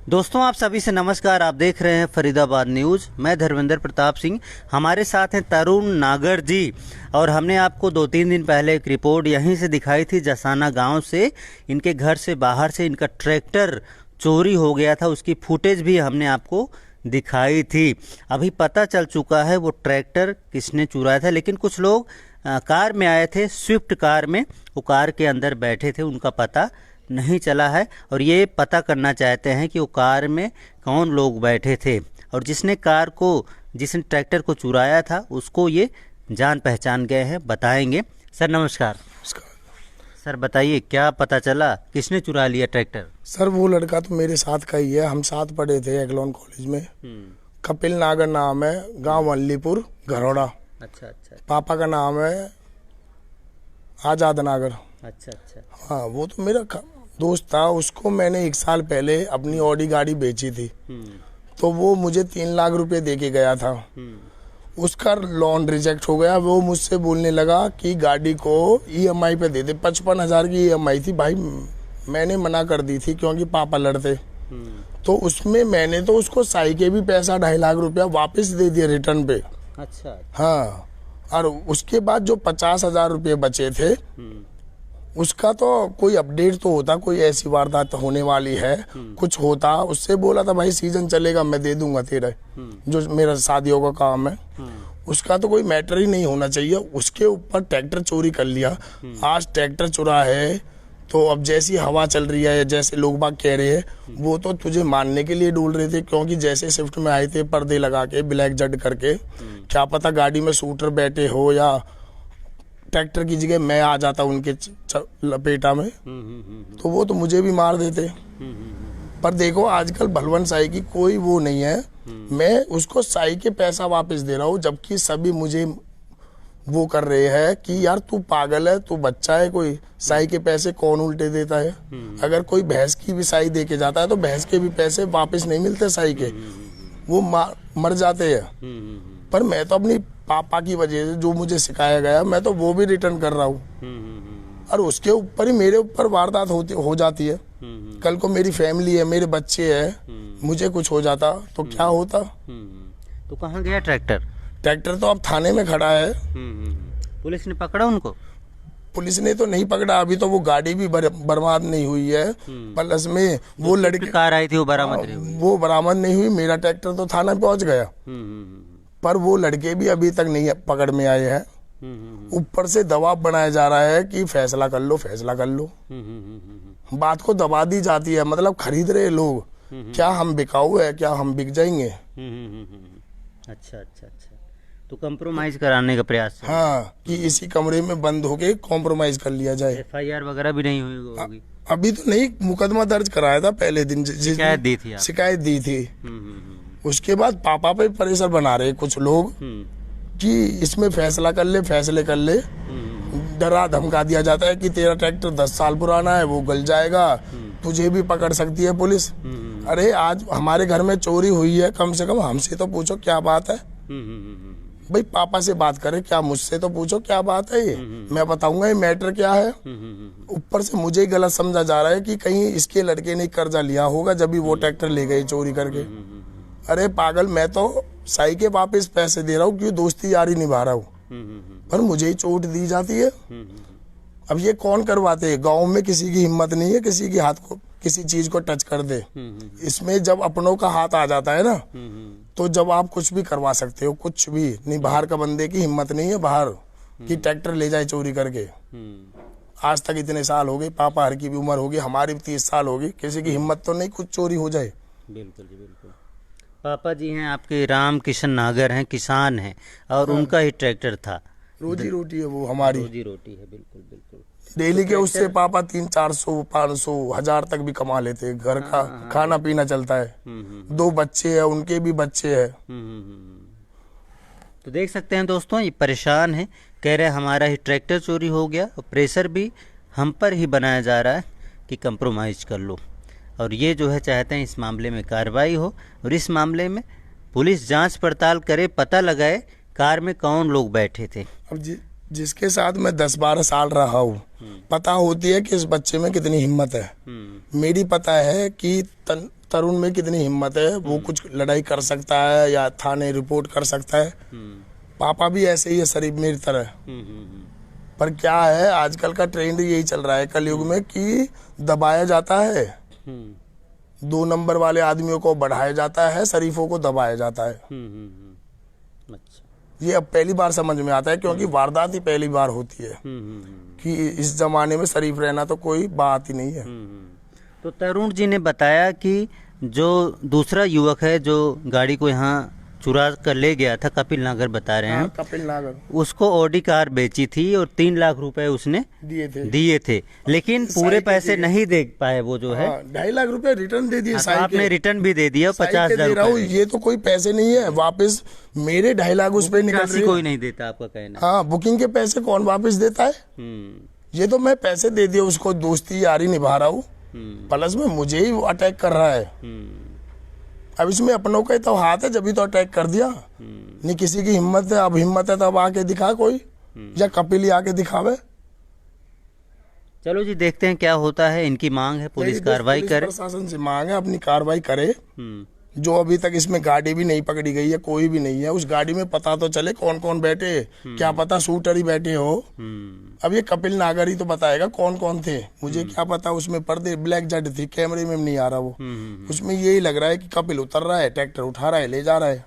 दोस्तों आप सभी से नमस्कार। आप देख रहे हैं फरीदाबाद न्यूज़। मैं धर्मेंद्र प्रताप सिंह, हमारे साथ हैं तरुण नागर जी। और हमने आपको 2-3 दिन पहले एक रिपोर्ट यहीं से दिखाई थी, जसाना गांव से। इनके घर से बाहर से इनका ट्रैक्टर चोरी हो गया था, उसकी फुटेज भी हमने आपको दिखाई थी। अभी पता चल चुका है वो ट्रैक्टर किसने चुराया था, लेकिन कुछ लोग कार में आए थे, स्विफ्ट कार में, वो कार के अंदर बैठे थे, उनका पता नहीं चला है। और ये पता करना चाहते हैं कि वो कार में कौन लोग बैठे थे, और जिसने ट्रैक्टर को चुराया था उसको ये जान पहचान गए हैं, बताएंगे। सर नमस्कार। सर बताइए, क्या पता चला, किसने चुरा लिया ट्रैक्टर? सर वो लड़का तो मेरे साथ का ही है, हम साथ पढ़े थे एग्लोन कॉलेज में। कपिल नागर नाम है, गांव अलीपुर घरोड़ा। अच्छा। पापा का नाम है आजाद नागर। अच्छा। हाँ, वो तो मेरा दोस्त था। उसको मैंने 1 साल पहले अपनी ऑडी गाड़ी बेची थी, तो वो मुझे 3 लाख रुपए दे के गया था। उसका लोन रिजेक्ट हो गया। वो मुझसे बोलने लगा कि गाड़ी को ईएमआई पे दे दे। 55,000 की ईएमआई थी। भाई मैंने मना कर दी थी क्योंकि पापा लड़ते। तो उसमें मैंने तो उसको साई के भी पैसा 2.5 लाख रुपया वापस दे दिया रिटर्न पे। अच्छा। हाँ, और उसके बाद जो 50,000 रुपये बचे थे, उसका तो कोई अपडेट तो होता, कोई ऐसी वारदात होने वाली है, कुछ होता। उससे बोला था भाई सीजन चलेगा, मैं दे दूंगा तेरा, जो मेरा शादियों का काम है। उसका तो कोई मैटर ही नहीं होना चाहिए। उसके ऊपर ट्रैक्टर चोरी कर लिया। आज ट्रैक्टर चुरा है, तो अब जैसी हवा चल रही है, जैसे लोग बाग कह रहे हैं, वो तो तुझे मानने के लिए ढूंढ रहे थे। क्योंकि जैसे स्विफ्ट में आए थे पर्दे लगा के, ब्लैक जड करके, क्या पता गाड़ी में शूटर बैठे हो या ट्रैक्टर की जगह मैं आ जाता उनके लपेटा में, तो वो तो मुझे भी मार देते। पर देखो आजकल बलवंत साई की कोई वो नहीं है। मैं उसको साई के पैसा वापस दे रहा हूँ, जबकि सभी मुझे वो कर रहे हैं कि यार तू पागल है, तू बच्चा है, कोई साई के पैसे कौन उल्टे देता है। अगर कोई भैंस की भी साई दे के जाता है तो भैंस के भी पैसे वापस नहीं मिलते साई के, वो मर जाते हैं। पर मैं तो अपनी पापा की वजह से जो मुझे सिखाया गया, मैं तो वो भी रिटर्न कर रहा हूँ। और उसके ऊपर ही मेरे ऊपर वारदात हो जाती है। कल को मेरी फैमिली है, मेरे बच्चे हैं, मुझे कुछ हो जाता तो क्या होता। तो कहाँ गया ट्रैक्टर? ट्रैक्टर तो अब थाने में खड़ा है। पुलिस ने पकड़ा उनको? पुलिस ने तो नहीं पकड़ा अभी, तो वो गाड़ी भी बर्बाद नहीं हुई है। प्लस में वो लड़की कार आई थी, वो बरामद नहीं हुई। वो बरामद नहीं हुई। मेरा ट्रैक्टर तो थाना पहुंच गया, पर वो लड़के भी अभी तक नहीं पकड़ में आए हैं। ऊपर से दबाव बनाया जा रहा है कि फैसला कर लो, फैसला कर लो। बात को दबा दी जाती है, मतलब खरीद रहे लोग। क्या हम बिकाऊ है, क्या हम बिक जाएंगे? अच्छा। तो कंप्रोमाइज कराने का प्रयास है। हाँ, कि इसी कमरे में बंद होके कॉम्प्रोमाइज कर लिया जाए। FIR वगैरह भी नहीं हुई होगी अभी तो नहीं। मुकदमा दर्ज कराया था पहले दिन, शिकायत दी थी। शिकायत दी थी। उसके बाद पापा पे प्रेशर बना रहे कुछ लोग कि इसमें फैसला कर ले, फैसले कर ले। डरा धमका दिया जाता है कि तेरा ट्रैक्टर 10 साल पुराना है, वो गल जाएगा, तुझे भी पकड़ सकती है पुलिस। अरे आज हमारे घर में चोरी हुई है, कम से कम हमसे तो पूछो क्या बात है। भाई पापा से बात करे, क्या मुझसे तो पूछो क्या बात है, ये मैं बताऊंगा ये मैटर क्या है। ऊपर से मुझे गलत समझा जा रहा है कि कहीं इसके लड़के ने कर्जा लिया होगा जब भी वो ट्रैक्टर ले गए चोरी करके। अरे पागल, मैं तो साई के वापस पैसे दे रहा हूँ, क्यों दोस्ती यारी निभा रहा हूँ, पर मुझे ही चोट दी जाती है। अब ये कौन करवाते हैं? गाँव में किसी की हिम्मत नहीं है किसी के हाथ को किसी चीज को टच कर दे। इसमें जब अपनों का हाथ आ जाता है ना, तो जब आप कुछ भी करवा सकते हो, कुछ भी नहीं। बाहर का बंदे की हिम्मत नहीं है बाहर कि ट्रैक्टर ले जाए चोरी करके। आज तक इतने साल हो गए, पापा हर की भी उम्र होगी, हमारी भी 30 साल होगी, किसी की हिम्मत तो नहीं कुछ चोरी हो जाए। बिल्कुल जी, बिल्कुल। पापा जी हैं आपके, राम किशन नागर हैं, किसान हैं, और उनका ही ट्रैक्टर था। रोजी रोटी है वो हमारी, रोजी रोटी है। बिल्कुल। डेली के उससे पापा 300-400 500 1000 तक भी कमा लेते। घर का खाना पीना चलता है। 2 बच्चे हैं, उनके भी बच्चे हैं। तो देख सकते हैं दोस्तों, ये परेशान है, कह रहे हमारा ही ट्रैक्टर चोरी हो गया, और प्रेशर भी हम पर ही बनाया जा रहा है कि कंप्रोमाइज़ कर लो। और ये जो है चाहते हैं इस मामले में कार्रवाई हो, और इस मामले में पुलिस जांच पड़ताल करे, पता लगाए कार में कौन लोग बैठे थे। अब जिसके साथ मैं 10-12 साल रहा हूँ, पता होती है कि इस बच्चे में कितनी हिम्मत है। मेरी पता है कि तरुण में कितनी हिम्मत है, वो कुछ लड़ाई कर सकता है या थाने रिपोर्ट कर सकता है। पापा भी ऐसे ही है शरीफ मेरी तरह। पर क्या है, आजकल का ट्रेंड यही चल रहा है कलयुग में कि दबाया जाता है, 2 नंबर वाले आदमियों को बढ़ाया जाता है, शरीफों को दबाया जाता है। अच्छा। ये अब पहली बार समझ में आता है, क्योंकि वारदात ही पहली बार होती है कि इस जमाने में शरीफ रहना तो कोई बात ही नहीं है। तो तरुण जी ने बताया कि जो दूसरा युवक है जो गाड़ी को यहाँ चुरा कर ले गया था, कपिल नागर बता रहे हैं, हाँ, कपिल नागर, उसको ऑडी कार बेची थी और 3 लाख रुपए उसने दिए थे, लेकिन पूरे पैसे नहीं दे पाए वो जो है। 2.5 लाख रुपए रिटर्न दे दिए। तो आपने रिटर्न भी दे दिया 50,000। ये तो कोई पैसे नहीं है वापस, मेरे 2.5 लाख उस पे निकल रहे हैं। कोई नहीं देता आपका कहना। हाँ, बुकिंग के पैसे कौन वापस देता है? ये तो मैं पैसे दे दिए उसको, दोस्ती यारी निभा रहा हूँ, प्लस में मुझे ही अटैक कर रहा है। अब इसमें अपनों का ही तो हाथ है, जब भी तो अटैक कर दिया। नहीं किसी की हिम्मत है, अब हिम्मत है तो अब आके दिखा कोई, या कपिल ही आके दिखावे। चलो जी, देखते हैं क्या होता है। इनकी मांग है पुलिस कार्रवाई करे, प्रशासन से मांग है अपनी कार्रवाई करे। जो अभी तक इसमें गाड़ी भी नहीं पकड़ी गई है, कोई भी नहीं है, उस गाड़ी में पता तो चले कौन कौन बैठे, क्या पता शूटर ही बैठे हो। अब ये कपिल नागर ही तो बताएगा कौन कौन थे, मुझे क्या पता। उसमें पर्दे ब्लैक जेड थी, कैमरे में नहीं आ रहा वो। उसमें यही लग रहा है कि कपिल उतर रहा है, ट्रैक्टर उठा रहा है, ले जा रहा है।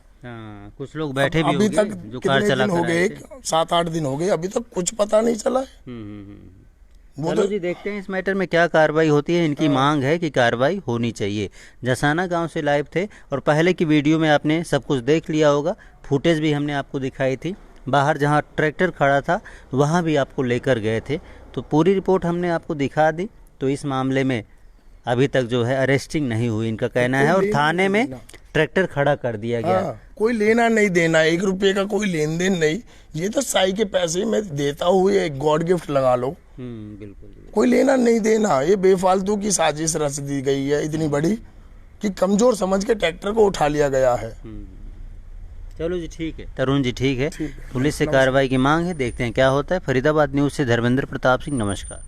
कुछ लोग बैठे भी अभी होंगे, तक जो कार कितने चला दिन हो गए, 7-8 दिन हो गए, अभी तक कुछ पता नहीं चला है। चलो जी, देखते हैं इस मैटर में क्या कार्रवाई होती है। इनकी मांग है कि कार्रवाई होनी चाहिए। जसाना गांव से लाइव थे और पहले की वीडियो में आपने सब कुछ देख लिया होगा, फुटेज भी हमने आपको दिखाई थी। बाहर जहां ट्रैक्टर खड़ा था वहां भी आपको लेकर गए थे, तो पूरी रिपोर्ट हमने आपको दिखा दी। तो इस मामले में अभी तक जो है अरेस्टिंग नहीं हुई, इनका कहना है, और थाने में ट्रैक्टर खड़ा कर दिया गया। कोई लेना नहीं देना, 1 रुपये का कोई लेन देन नहीं। ये तो साई के पैसे मैं देता हूँ, एक गॉड गिफ्ट लगा लो। बिल्कुल। कोई लेना नहीं देना, ये बेफालतू की साजिश रच दी गई है इतनी बड़ी कि कमजोर समझ के ट्रैक्टर को उठा लिया गया है। चलो जी, ठीक है तरुण जी, ठीक है। पुलिस से कार्रवाई की मांग है, देखते हैं क्या होता है। फरीदाबाद न्यूज से धर्मेंद्र प्रताप सिंह, नमस्कार।